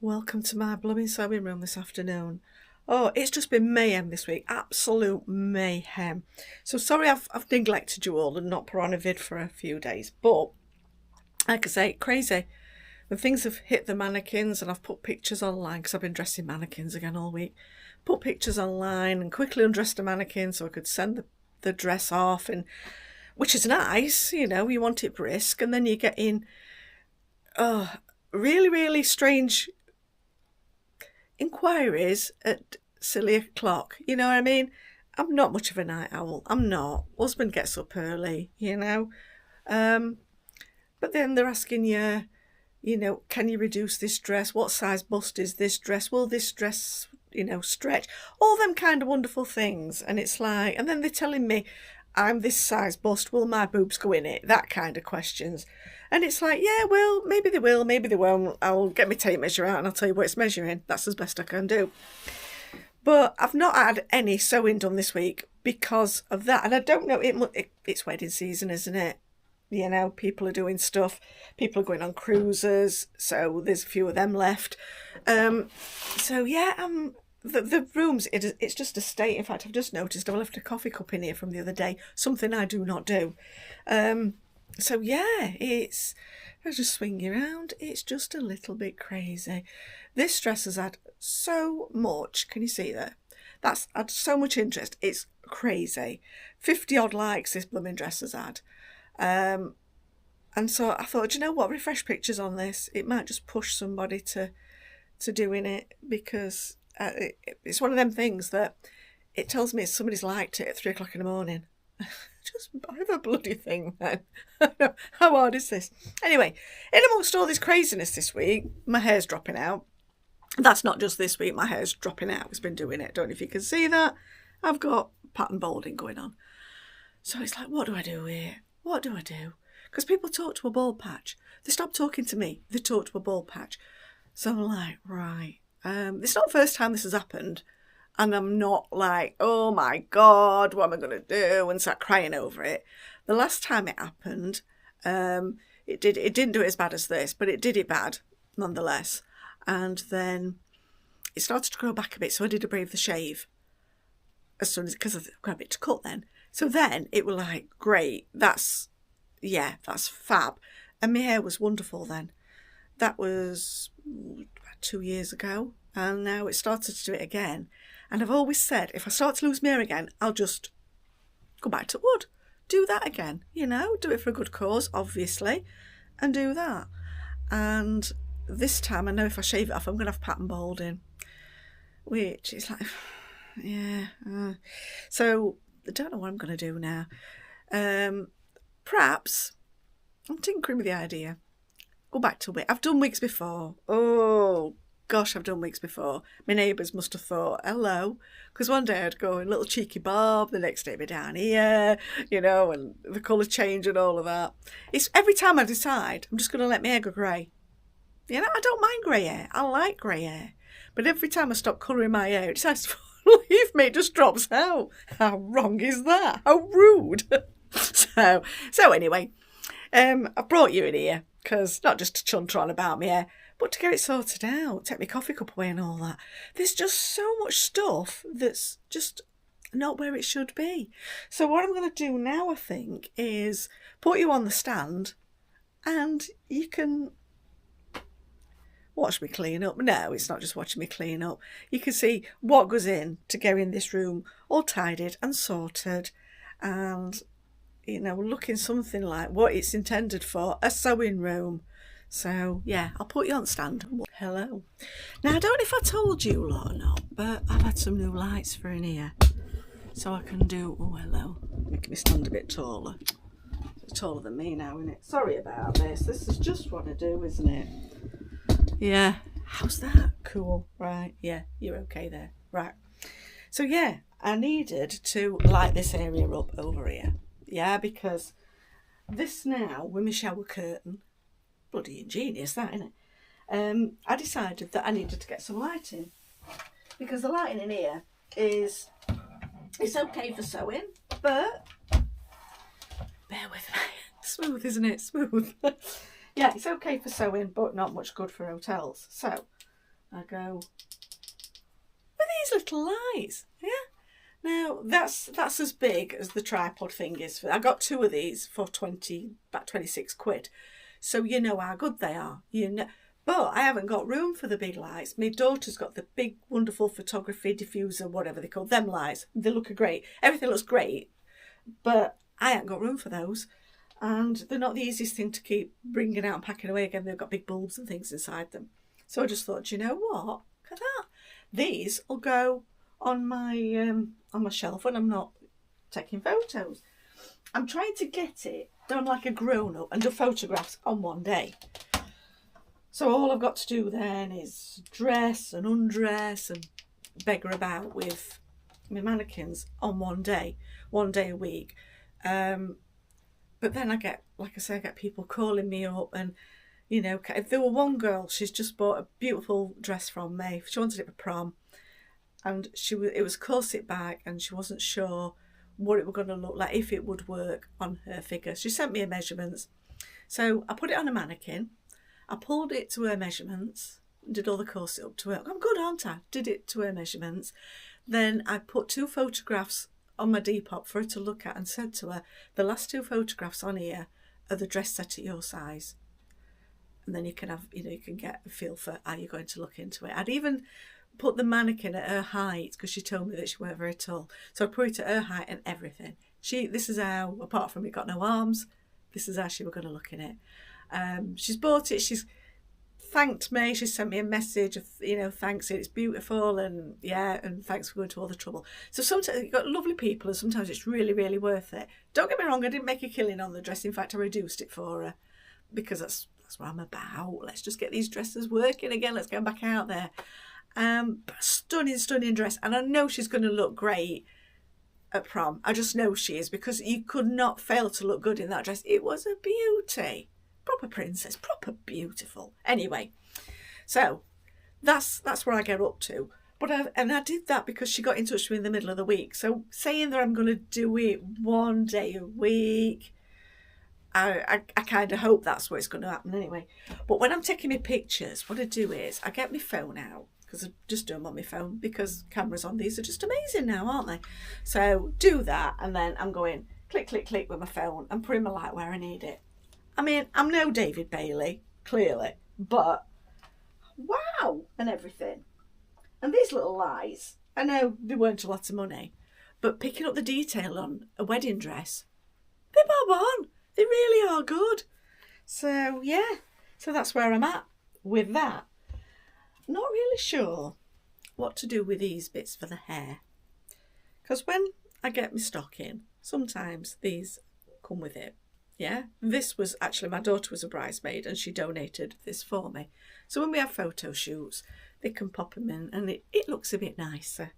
Welcome to my blooming sewing room this afternoon. Oh, it's just been mayhem this week. Absolute mayhem. So sorry I've neglected you all and not put on a vid for a few days. But, like I say, crazy. When things have hit the mannequins and I've put pictures online, because I've been dressing mannequins again all week, put pictures online and quickly undressed a mannequin so I could send the dress off, and which is nice, you know, you want it brisk, and then you get in really, really strange inquiries at silly o'clock. You know what I mean? I'm not much of a night owl. I'm not. Husband gets up early, you know. But then they're asking you, you know, can you reduce this dress? What size bust is this dress? Will this dress, you know, stretch? All them kind of wonderful things. And it's like, and then they're telling me, I'm this size bust, will my boobs go in it? That kind of questions. And it's like, yeah, well, maybe they will, maybe they won't. I'll get my tape measure out and I'll tell you what it's measuring. That's as best I can do. But I've not had any sewing done this week because of that. And I don't know, it's wedding season, isn't it? You know, people are doing stuff. People are going on cruises. So there's a few of them left. So yeah, the rooms, it's just a state. In fact, I've just noticed I left a coffee cup in here from the other day. Something I do not do. So yeah, I just swing you around. It's just a little bit crazy. This dress has had so much. Can you see there? That's had so much interest. It's crazy. 50 odd likes this blooming dress has had. And so I thought, you know what, refresh pictures on this. It might just push somebody to doing it, because it's one of them things that it tells me somebody's liked it at 3 o'clock in the morning. Just buy the bloody thing, man. How hard is this? Anyway, in amongst all this craziness this week, my hair's dropping out. That's not just this week, my hair's dropping out. It's been doing it. Don't know if you can see that. I've got pattern balding going on. So it's like, what do I do here? What do I do? Because people talk to a bald patch. They stop talking to me. They talk to a bald patch. So I'm like, right. It's not the first time this has happened. And I'm not like, oh my God, what am I going to do? And start crying over it. The last time it happened, it didn't do it as bad as this, but it did it bad nonetheless. And then it started to grow back a bit. So I did a Brave the shave as soon as, because I've got a bit to cut then. So then it was like, great, that's fab. And my hair was wonderful then. That was about 2 years ago. And now it started to do it again. And I've always said, if I start to lose my hair again, I'll just go back to wood. Do that again, you know, do it for a good cause, obviously, and do that. And this time, I know if I shave it off, I'm going to have pattern balding, which is like, yeah. So I don't know what I'm going to do now. Perhaps I'm tinkering with the idea. Go back to wig. I've done wigs before. Oh, gosh, I've done wigs before. My neighbours must have thought, hello. Because one day I'd go in little cheeky bob, the next day I'd be down here, you know, and the colour change and all of that. It's every time I decide, I'm just going to let my hair go grey. You know, I don't mind grey hair. I like grey hair. But every time I stop colouring my hair, it decides to leave me, it just drops out. How wrong is that? How rude. So anyway, I brought you in here because not just to chunter on about me hair, but to get it sorted out, take my coffee cup away and all that. There's just so much stuff that's just not where it should be. So what I'm going to do now, I think, is put you on the stand and you can watch me clean up. No, it's not just watching me clean up. You can see what goes in to getting this room all tidied and sorted and, you know, looking something like what it's intended for, a sewing room. So, yeah, I'll put you on stand. Hello. Now, I don't know if I told you lot or not, but I've had some new lights for in here. So I can do, oh, hello. Make me stand a bit taller. It's taller than me now, isn't it? Sorry about this. This is just what I do, isn't it? Yeah. How's that? Cool. Right. Yeah, you're okay there. Right. So, yeah, I needed to light this area up over here. Yeah, because this now, with my shower curtain, bloody ingenious that, isn't it? I decided that I needed to get some lighting, because the lighting in here it's okay for sewing, but bear with me. Smooth, isn't it? Smooth. Yeah, it's okay for sewing, but not much good for hotels. So I go, with these little lights, yeah. Now that's as big as the tripod thing is. I got 2 of these for about 26 quid. So you know how good they are, you know. But I haven't got room for the big lights. My daughter's got the big, wonderful photography diffuser, whatever they call them lights. They look great. Everything looks great, but I haven't got room for those. And they're not the easiest thing to keep bringing out and packing away again. They've got big bulbs and things inside them. So I just thought, you know what? Look at that. These will go on my shelf when I'm not taking photos. I'm trying to get it done like a grown-up and do photographs on one day. So all I've got to do then is dress and undress and beggar about with my mannequins on one day a week. But then I get, like I say, I get people calling me up, and you know, if there were one girl, she's just bought a beautiful dress from me. She wanted it for prom, and it was corset back, and she wasn't sure what it was going to look like, if it would work on her figure. She sent me her measurements, so I put it on a mannequin. I pulled it to her measurements, did all the corset up to her. I'm good, aren't I? Did it to her measurements. Then I put 2 photographs on my Depop for her to look at, and said to her, the last 2 photographs on here are the dress set at your size. And then you can have, you know, you can get a feel for how you're going to look into it. I'd even put the mannequin at her height, because she told me that she weren't very tall. So I put it at her height and everything. This is how, apart from it got no arms, this is how she was going to look in it. She's bought it, she's thanked me, she sent me a message of, you know, thanks, it's beautiful, and yeah, and thanks for going to all the trouble. So sometimes you've got lovely people, and sometimes it's really, really worth it. Don't get me wrong, I didn't make a killing on the dress. In fact, I reduced it for her, because that's what I'm about. Let's just get these dresses working again. Let's get back out there. But stunning dress, and I know she's going to look great at prom. I just know she is, because you could not fail to look good in that dress. It was a beauty. Proper princess, proper beautiful. Anyway, so that's where I get up to. But I did that because she got in touch with me in the middle of the week. So saying that I'm going to do it one day a week, I kind of hope that's what's going to happen anyway. But when I'm taking my pictures, what I do is I get my phone out, because I just do them on my phone, because cameras on these are just amazing now, aren't they? So do that, and then I'm going click, click, click with my phone and putting my light where I need it. I mean, I'm no David Bailey, clearly, but wow, and everything. And these little lights, I know they weren't a lot of money, but picking up the detail on a wedding dress, they're bob on. They really are good. So, yeah, so that's where I'm at with that. Not really sure what to do with these bits for the hair, because when I get my stock in, sometimes these come with it. Yeah, this was actually, my daughter was a bridesmaid and she donated this for me. So when we have photo shoots, they can pop them in, and it looks a bit nicer.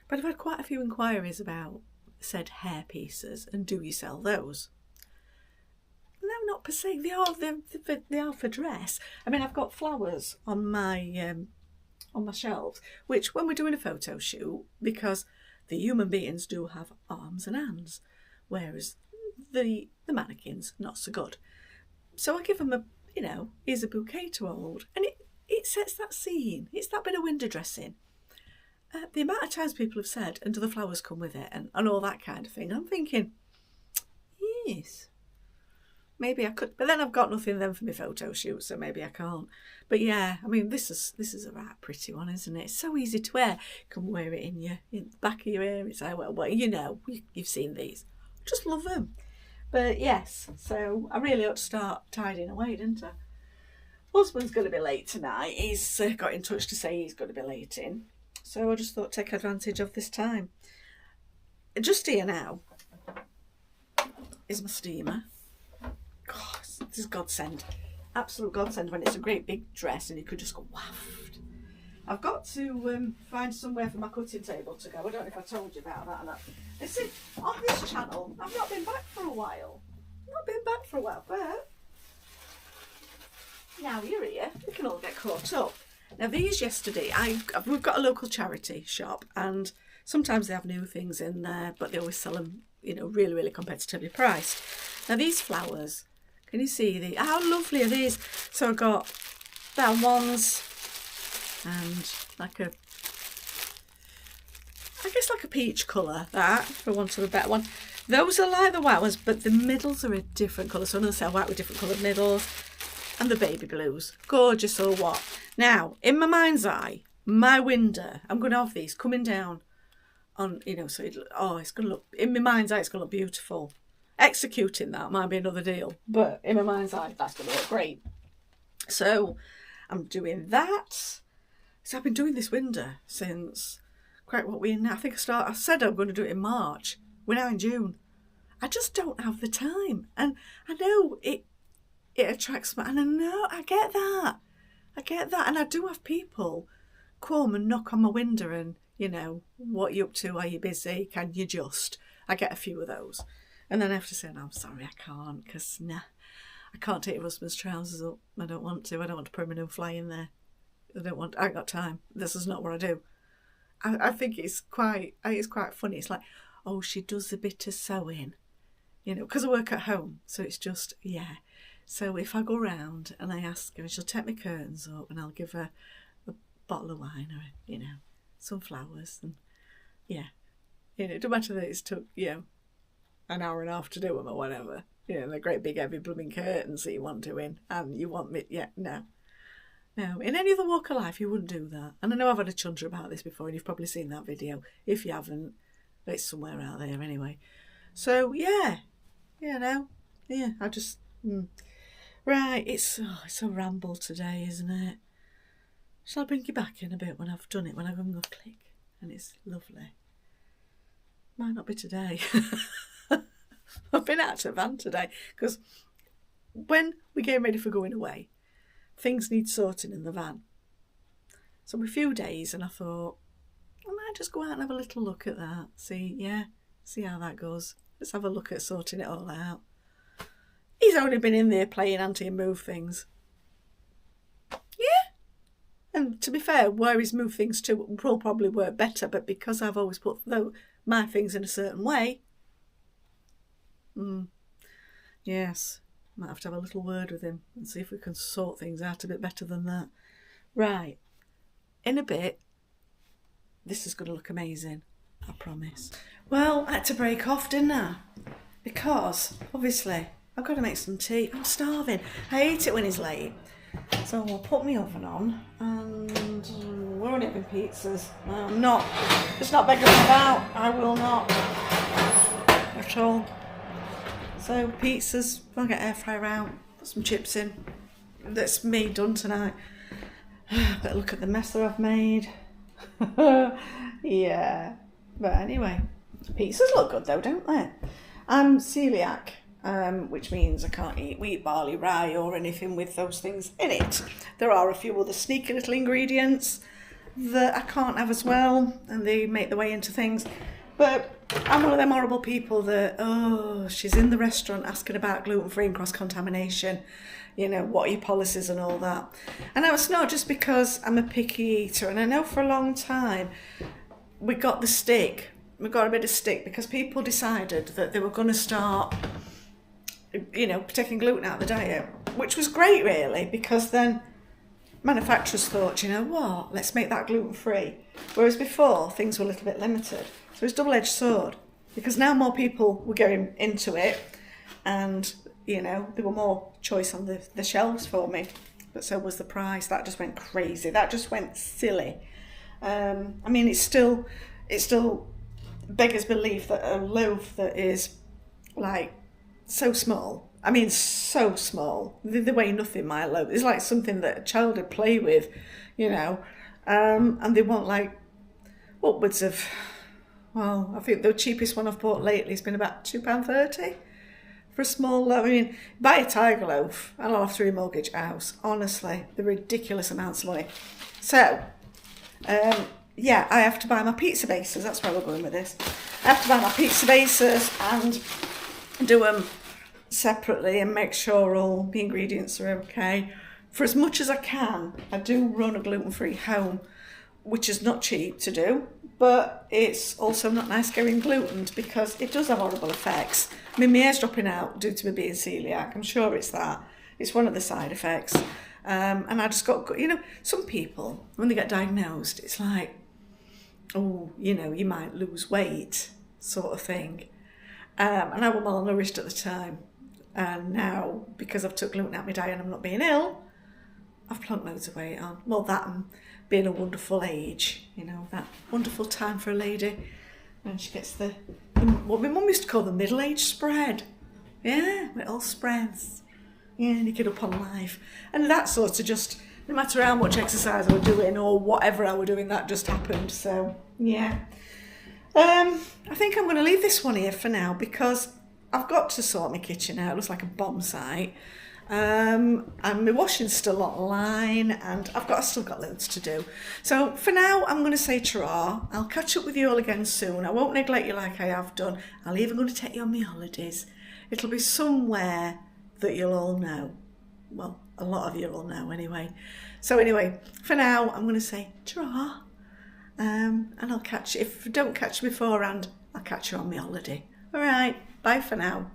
But I've had quite a few inquiries about said hair pieces, and do you sell those? No, not per se. They are for dress. I mean, I've got flowers on my shelves, which when we're doing a photo shoot, because the human beings do have arms and hands, whereas the mannequins not so good. So I give them a, you know, here's a bouquet to hold, and it sets that scene. It's that bit of window dressing. The amount of times people have said, and do the flowers come with it, and all that kind of thing, I'm thinking, yes, maybe I could, but then I've got nothing then for my photo shoot, so maybe I can't. But yeah, I mean, this is a right pretty one, isn't it? It's so easy to wear. You can wear it in the back of your ear. It's like, well, you know, you've seen these. Just love them. But yes, so I really ought to start tidying away, didn't I? Husband's going to be late tonight. He's got in touch to say he's going to be late in. So I just thought take advantage of this time. Just here now is my steamer. God, this is godsend. Absolute godsend when it's a great big dress and you could just go waft. I've got to find somewhere for my cutting table to go. I don't know if I told you about that or not. Listen, on this channel, I've not been back for a while. But now you're here, we can all get caught up. Now these yesterday, we've got a local charity shop, and sometimes they have new things in there, but they always sell them, you know, really, really competitively priced. Now these flowers, can you see how lovely are these? So I got that ones and like a, I guess like a peach colour, that, for want of a better one. Those are like the white ones, but the middles are a different colour. So another set of white with different coloured middles. And the baby blues. Gorgeous or what? Now, in my mind's eye, my window, I'm going to have these coming down on, you know, so it's going to look, in my mind's eye, it's going to look beautiful. Executing that might be another deal, but in my mind's eye, that's going to look great. So I'm doing that. So I've been doing this window since, quite what we're in now. I said I'm going to do it in March. We're now in June. I just don't have the time. And I know it attracts me, and I know, I get that. And I do have people come and knock on my window and, you know, what are you up to? Are you busy? Can you just? I get a few of those. And then I have to say, no, I'm sorry, I can't, because, I can't take your husband's trousers up. I don't want to. I don't want to put him in a fly in there. I ain't got time. This is not what I do. I think it's quite funny. It's like, oh, she does a bit of sewing, you know, because I work at home. So it's just, yeah. So if I go round and I ask her, she'll take my curtains up and I'll give her a bottle of wine or, you know, some flowers. And yeah, you know, it don't matter that it's took, you know, an hour and a half to do them or whatever. You know, the great big heavy blooming curtains that you want doing and you want me, yeah, no. No, in any other walk of life you wouldn't do that. And I know I've had a chunder about this before and you've probably seen that video. If you haven't, it's somewhere out there anyway. So yeah, you know, yeah, I just... Right, it's a ramble today, isn't it? Shall I bring you back in a bit when I've done it, when I've done the click? And it's lovely. Might not be today. I've been out to the van today, because when we get ready for going away, things need sorting in the van. So a few days, and I thought, I might just go out and have a little look at that. See how that goes. Let's have a look at sorting it all out. He's only been in there playing auntie and move things. Yeah. And to be fair, where he's moved things to will probably work better, but because I've always put my things in a certain way. Yes. Might have to have a little word with him and see if we can sort things out a bit better than that. Right. In a bit, this is going to look amazing. I promise. Well, I had to break off, didn't I? Because, obviously... I've got to make some tea. I'm starving. I hate it when he's late. So I'll put my oven on and we're only having pizzas. I'm not. It's not begging about. I will not. At all. So pizzas, I'll get air fryer out, put some chips in. That's me done tonight. Better look at the mess that I've made. Yeah. But anyway, pizzas look good though, don't they? I'm celiac. Which means I can't eat wheat, barley, rye or anything with those things in it. There are a few other sneaky little ingredients that I can't have as well, and they make their way into things. But I'm one of them horrible people that, she's in the restaurant asking about gluten-free and cross-contamination, you know, what are your policies and all that. And it's not just because I'm a picky eater, and I know for a long time we got the stick. We got a bit of stick because people decided that they were going to start... you know, taking gluten out of the diet, which was great really, because then manufacturers thought, you know what, let's make that gluten-free. Whereas before, things were a little bit limited. So it's a double-edged sword, because now more people were going into it and, you know, there were more choice on the shelves for me, but so was the price. That just went crazy. That just went silly. I mean, it's still beggars belief that a loaf that is like so small, I mean so small, they weigh nothing, my loaf. It's like something that a child would play with, you know, and they want like upwards of, well, I think the cheapest one I've bought lately has been about £2.30 for a small loaf. I mean, buy a tiger loaf and I'll have to remortgage a house. Honestly, the ridiculous amounts of money. So, yeah, I have to buy my pizza bases. That's where we're going with this. I have to buy my pizza bases and do them separately and make sure all the ingredients are okay. For as much as I can, I do run a gluten-free home, which is not cheap to do, but it's also not nice going glutened because it does have horrible effects. I mean, my hair's dropping out due to me being celiac. I'm sure it's that. It's one of the side effects. And I just got, some people, when they get diagnosed, it's like, oh, you might lose weight sort of thing. And I was malnourished at the time. And now, because I've took gluten out of my diet and I'm not being ill, I've plunked loads of weight on. Well, that and being a wonderful age, that wonderful time for a lady. And she gets what my mum used to call the middle-age spread. Yeah, it all spreads. Yeah, and you get up on life. And that sort of just, no matter how much exercise I was doing or whatever I was doing, that just happened. So, yeah. I think I'm going to leave this one here for now because I've got to sort my kitchen out. It looks like a bomb site. And my washing's still online and I've still got loads to do. So for now, I'm going to say ta-ra. I'll catch up with you all again soon. I won't neglect you like I have done. I'll even going to take you on my holidays. It'll be somewhere that you'll all know. Well, a lot of you will know anyway. So anyway, for now, I'm going to say ta-ra. And I'll catch you. If you don't catch me beforehand, I'll catch you on my holiday. All right, bye for now.